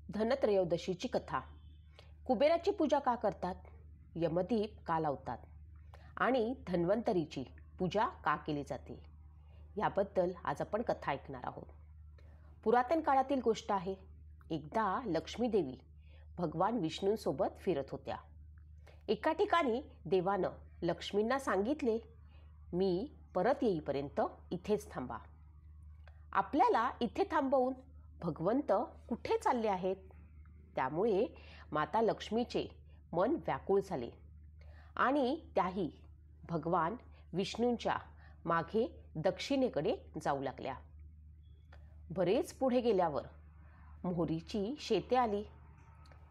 धनत्रयोदशीची कथा. कुबेराची पूजा का करतात? यमदीप का लावतात? आणि धन्वंतरीची पूजा का केली जाते? याबद्दल आज आपण कथा ऐकणार आहोत. पुरातन काळातील गोष्ट आहे. एकदा लक्ष्मी देवी भगवान विष्णूंसोबत फिरत होत्या. एका ठिकाणी देवानं लक्ष्मींना सांगितले, मी परत येईपर्यंत इथेच थांबा. आपल्याला इथे थांबवून भगवंत कुठे चालले आहेत? त्यामुळे माता लक्ष्मीचे मन व्याकुळ झाले आणि त्याही भगवान विष्णूंच्या मागे दक्षिणेकडे जाऊ लागल्या. बरेच पुढे गेल्यावर मोहरीची शेते आली.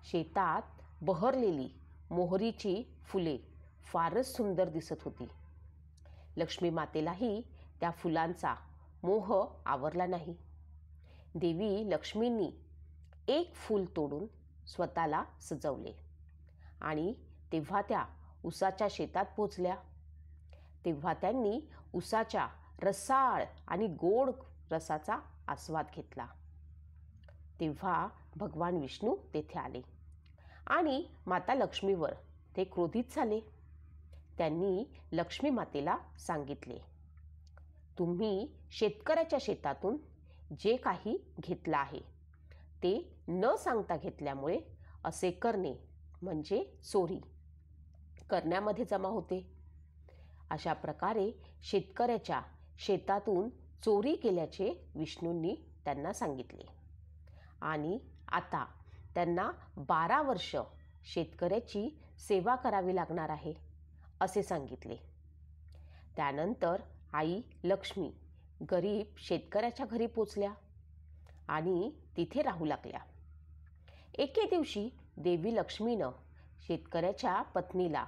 शेतात बहरलेली मोहरीची फुले फारच सुंदर दिसत होती. लक्ष्मी मातेलाही त्या फुलांचा मोह आवरला नाही. देवी लक्ष्मींनी एक फूल तोडून स्वतःला सजवले आणि तेव्हा त्या उसाच्या शेतात पोचल्या. तेव्हा त्यांनी उसाच्या रसाळ आणि गोड रसाचा आस्वाद घेतला. तेव्हा भगवान विष्णू तेथे आले आणि माता लक्ष्मीवर ते क्रोधित झाले. त्यांनी लक्ष्मी मातेला सांगितले, तुम्ही शेतकऱ्याच्या शेतातून जे काही घेतलं आहे ते न सांगता घेतल्यामुळे असे करणे म्हणजे चोरी करण्यामध्ये जमा होते. अशा प्रकारे शेतकऱ्याच्या शेतातून चोरी केल्याचे विष्णूंनी त्यांना सांगितले आणि आता त्यांना 12 वर्ष शेतकऱ्याची सेवा करावी लागणार आहे असे सांगितले. त्यानंतर आई लक्ष्मी गरीब शेतकऱ्याच्या घरी पोचल्या आणि तिथे राहू लागल्या. एके दिवशी देवी लक्ष्मीनं शेतकऱ्याच्या पत्नीला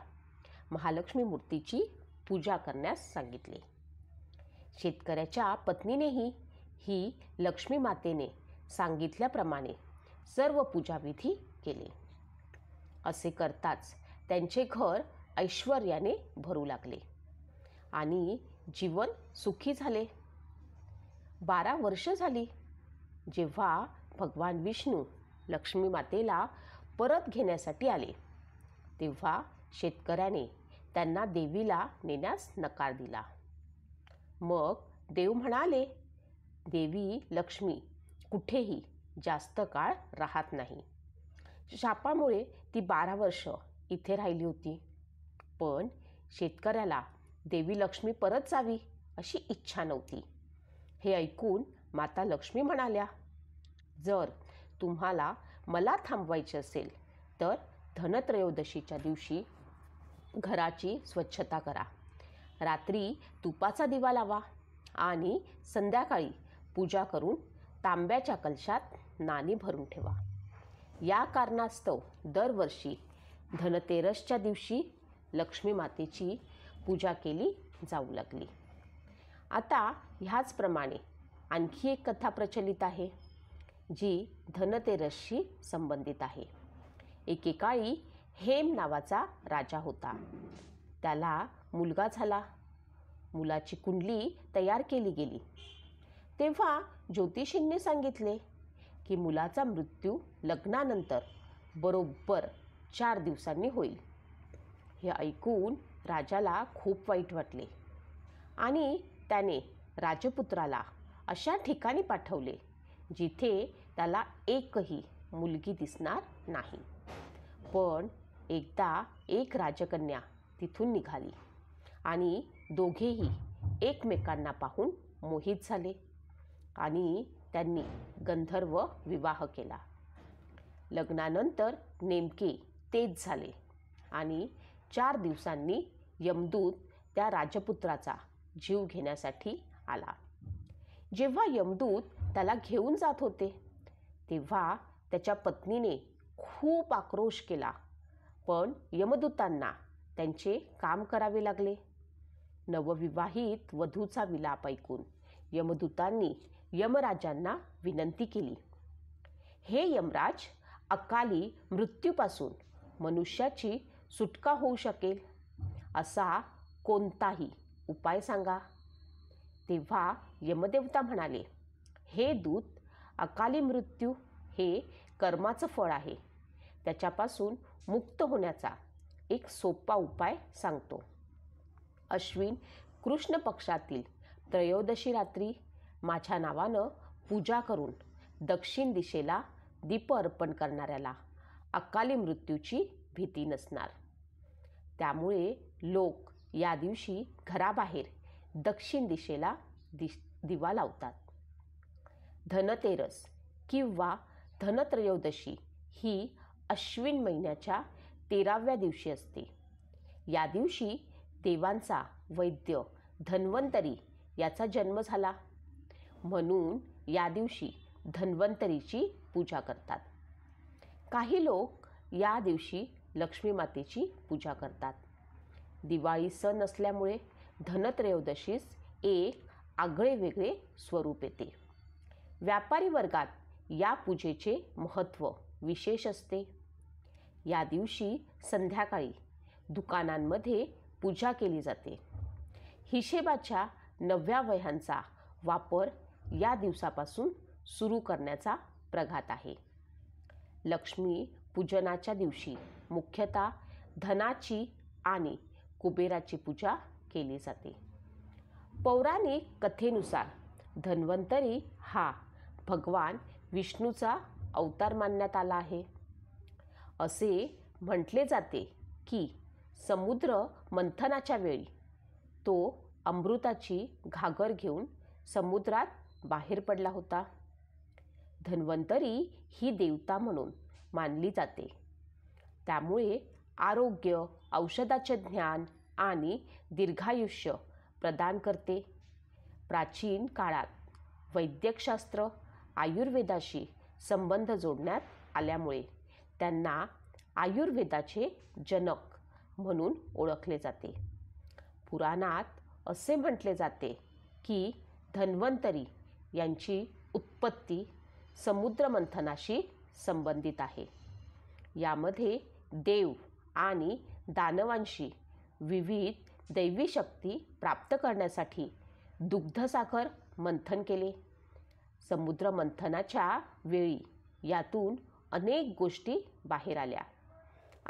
महालक्ष्मी मूर्तीची पूजा करण्यास सांगितले. शेतकऱ्याच्या पत्नीनेही ही लक्ष्मी मातेने सांगितल्याप्रमाणे सर्व पूजाविधी केले. असे करताच त्यांचे घर ऐश्वर्याने भरू लागले आणि जीवन सुखी झाले. 12 वर्ष झाली. जेव्हा भगवान विष्णू लक्ष्मी मातेला परत घेण्यासाठी आले तेव्हा शेतकऱ्याने त्यांना देवीला नेण्यास नकार दिला. मग देव म्हणाले, देवी लक्ष्मी कुठेही जास्त काळ राहत नाही. शापामुळे ती 12 वर्ष इथे राहिली होती. पण शेतकऱ्याला देवी लक्ष्मी परत जावी अशी इच्छा नव्हती. हे ऐकून माता लक्ष्मी म्हणाल्या, जर तुम्हाला मला थांबवायचे असेल तर धनत्रयोदशीच्या दिवशी घराची स्वच्छता करा, रात्री तुपाचा दिवा लावा आणि संध्याकाळी पूजा करून तांब्याच्या कलशात नाणी भरून ठेवा. या कारणास्तव दरवर्षी धनतेरसच्या दिवशी लक्ष्मी मातेची पूजा केली जाऊ लागली. आता ह्याचप्रमाणे आणखी एक कथा प्रचलित आहे जी धनतेरसशी संबंधित आहे. एकेकाळी हेम नावाचा राजा होता. त्याला मुलगा झाला. मुलाची कुंडली तयार केली गेली तेव्हा ज्योतिषींनी सांगितले की मुलाचा मृत्यू लग्नानंतर बरोबर 4 दिवसांनी होईल. हे ऐकून राजाला खूप वाईट वाटले आणि त्याने राजपुत्राला अशा ठिकाणी पाठवले जिथे त्याला एकही मुलगी दिसणार नाही. पण एकदा एक राजकन्या तिथून निघाली आणि दोघेही एकमेकांना पाहून मोहित झाले आणि त्यांनी गंधर्व विवाह केला. लग्नानंतर नेमके तेच झाले आणि 4 दिवसांनी यमदूत त्या राजपुत्राचा जीव घेण्यासाठी आला. जेव्हा यमदूत त्याला घेऊन जात होते तेव्हा त्याच्या पत्नीने खूप आक्रोश केला. पण यमदूतांना त्यांचे काम करावे लागले. नवविवाहित वधूचा विलाप ऐकून यमदूतांनी यमराजांना विनंती केली, हे यमराज, अकाली मृत्यूपासून मनुष्याची सुटका होऊ शकेल असा कोणताही उपाय सांगा. तेव्हा यमदेवता म्हणाले, हे दूत, अकाली मृत्यू हे कर्माचं फळ आहे त्याच्यापासून मुक्त होण्याचा एक सोपा उपाय सांगतो. अश्विन कृष्ण पक्षातील त्रयोदशी रात्री माझ्या नावानं पूजा करून दक्षिण दिशेला दीप अर्पण करणाऱ्याला अकाली मृत्यूची भीती नसणार. त्यामुळे लोक या दिवशी घराबाहेर दक्षिण दिशेला दिवा लावतात. धनतेरस किंवा धनत्रयोदशी ही अश्विन महिन्याच्या 13व्या दिवशी असते. या दिवशी देवांचा वैद्य धन्वंतरी याचा जन्म झाला, म्हणून या दिवशी धन्वंतरीची पूजा करतात. काही लोक या दिवशी लक्ष्मी मातेची पूजा करतात. दिवाळी सण असल्यामुळे धनत्रयोदशीस एक आगळेवेगळे स्वरूप येते. व्यापारी वर्गात या पूजेचे महत्त्व विशेष असते. या दिवशी संध्याकाळी दुकानांमध्ये पूजा केली जाते. हिशेबाच्या 9व्या वह्यांचा वापर या दिवसापासून सुरू करण्याचा प्रघात आहे. लक्ष्मी पूजनाच्या दिवशी मुख्यतः धनाची आणि कुबेराची पूजा केली जाते. पौराणिक कथेनुसार धन्वंतरी हा भगवान विष्णूचा अवतार मानण्यात आला आहे. असे म्हटले जाते की समुद्र मंथनाच्या वेळी तो अमृताची घागर घेऊन समुद्रात बाहेर पडला होता. धन्वंतरी ही देवता म्हणून मानली जाते. त्यामुळे आरोग्य, औषधाचे ज्ञान आणि दीर्घायुष्य प्रदान करते. प्राचीन काळात वैद्यकशास्त्र आयुर्वेदाशी संबंध जोडण्यात आल्यामुळे त्यांना आयुर्वेदाचे जनक म्हणून ओळखले जाते. पुराणात असे म्हटले जाते की धन्वंतरी यांची उत्पत्ती समुद्रमंथनाशी संबंधित आहे. यामध्ये देव आणि दानवांशी विविध दैवी शक्ती प्राप्त करण्यासाठी दुग्धसागर मंथन केले. समुद्रमंथनाच्या वेळी यातून अनेक गोष्टी बाहेर आल्या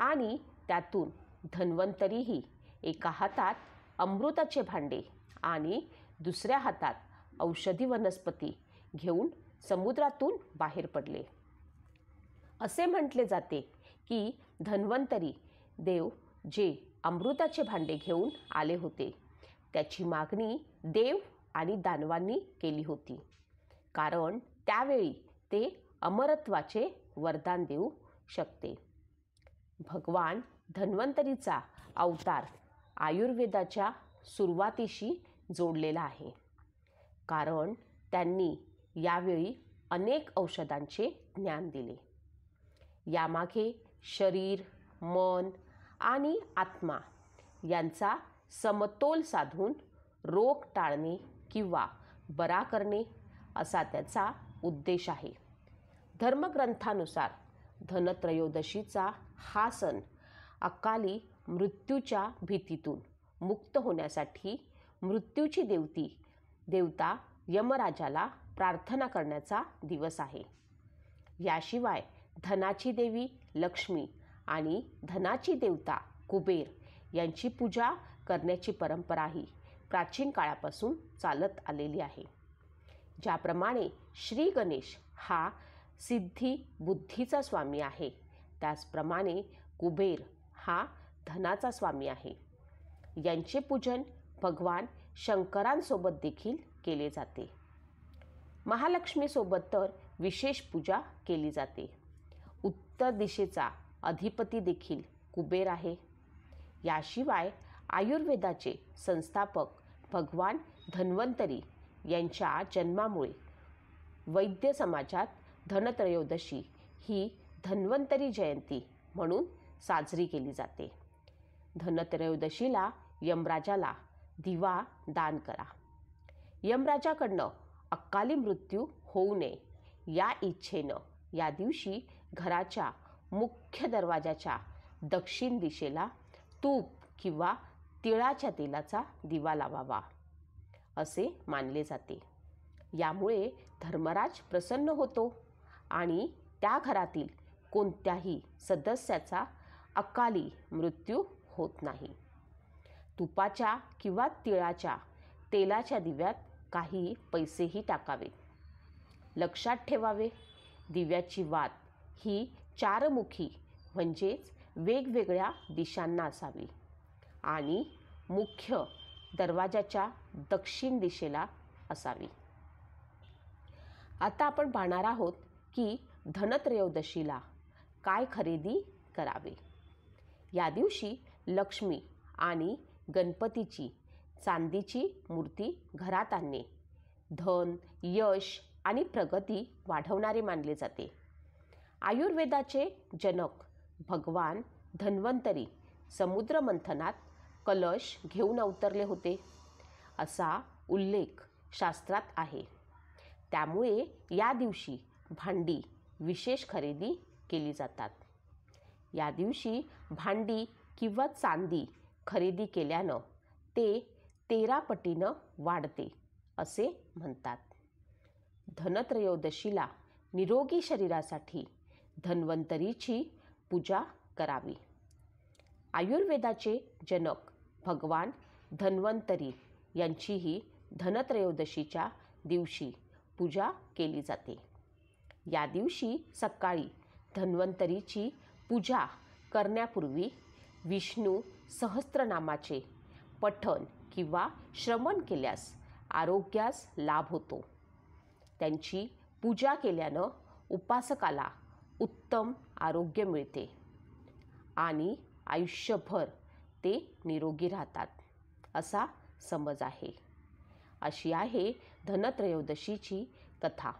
आणि त्यातून धन्वंतरीही एका हातात अमृताचे भांडे आणि दुसऱ्या हातात औषधी वनस्पती घेऊन समुद्रातून बाहेर पडले. असे म्हटले जाते की धन्वंतरी देव जे अमृताचे भांडे घेऊन आले होते त्याची मागणी देव आणि दानवांनी केली होती, कारण त्यावेळी ते अमरत्वाचे वरदान देऊ शकते. भगवान धन्वंतरीचा अवतार आयुर्वेदाच्या सुरुवातीशी जोडलेला आहे, कारण त्यांनी यावेळी अनेक औषधांचे ज्ञान दिले. यामागे शरीर, मन आणि आत्मा यांचा समतोल साधून रोग टाळणे किंवा बरा करणे असा त्याचा उद्देश आहे. धर्मग्रंथानुसार धनत्रयोदशीचा हा सण अकाली मृत्यूच्या भीतीतून मुक्त होण्यासाठी मृत्यूची देवता यमराजाला प्रार्थना करण्याचा दिवस आहे. याशिवाय धनाची देवी लक्ष्मी आणि धनाची देवता कुबेर यांची पूजा करण्याची परंपराही प्राचीन काळापासून चालत आलेली आहे. ज्याप्रमाणे श्री गणेश हा सिद्धी बुद्धीचा स्वामी आहे, त्याचप्रमाणे कुबेर हा धनाचा स्वामी आहे. यांचे पूजन भगवान शंकरांसोबत देखील केले जाते. महालक्ष्मीसोबत तर विशेष पूजा केली जाते. उत्तर दिशेचा अधिपती देखील कुबेर आहे. याशिवाय आयुर्वेदाचे संस्थापक भगवान धन्वंतरी यांच्या जन्मामुळे वैद्य समाजात धनत्रयोदशी ही धन्वंतरी जयंती म्हणून साजरी केली जाते. धनत्रयोदशीला यमराजाला दिवा दान करा. यमराजाकडनं अकाली मृत्यू होऊ नये या इच्छेनं या दिवशी घराच्या मुख्य दरवाजाच्या दक्षिण दिशेला तूप किंवा तिळाच्या तेलाचा दिवा लावावा असे मानले जाते. यामुळे धर्मराज प्रसन्न होतो आणि त्या घरातील कोणत्याही सदस्याचा अकाली मृत्यू होत नाही. तुपाच्या किंवा तिळाच्या तेलाच्या दिव्यात काही पैसेही टाकावे. लक्षात ठेवावे, दिव्याची वात ही चारमुखी म्हणजेच वेगवेगळ्या दिशांना असावी आणि मुख्य दरवाजाच्या दक्षिण दिशेला असावी. आता आपण पाहणार आहोत की धनत्रयोदशीला काय खरेदी करावे. या दिवशी लक्ष्मी आणि गणपतीची चांदीची मूर्ती घरात आणणे धन, यश आणि प्रगती वाढवणारे मानले जाते. आयुर्वेदाचे जनक भगवान धन्वंतरी समुद्र मंथनात कलश घेऊन अवतरले होते असा उल्लेख शास्त्रात आहे. त्यामुळे या दिवशी भांडी विशेष खरेदी केली जातात. या दिवशी भांडी किंवा चांदी खरेदी केल्यानं ते 13 पटीनं वाढते असे म्हणतात. धनत्रयोदशीला निरोगी शरीरासाठी धन्वंतरीची पूजा करावी. आयुर्वेदाचे जनक भगवान धन्वंतरी यांचीही धनत्रयोदशीच्या दिवशी पूजा केली जाते. या दिवशी सकाळी धन्वंतरीची पूजा करण्यापूर्वी विष्णू सहस्त्रनामाचे पठण किंवा श्रवण केल्यास आरोग्यास लाभ होतो. त्यांची पूजा केल्यानं उपासकाला उत्तम आरोग्य मिळते आणि आयुष्यभर ते निरोगी राहतात असा समज आहे. अशी आहे धनत्रयोदशीची कथा.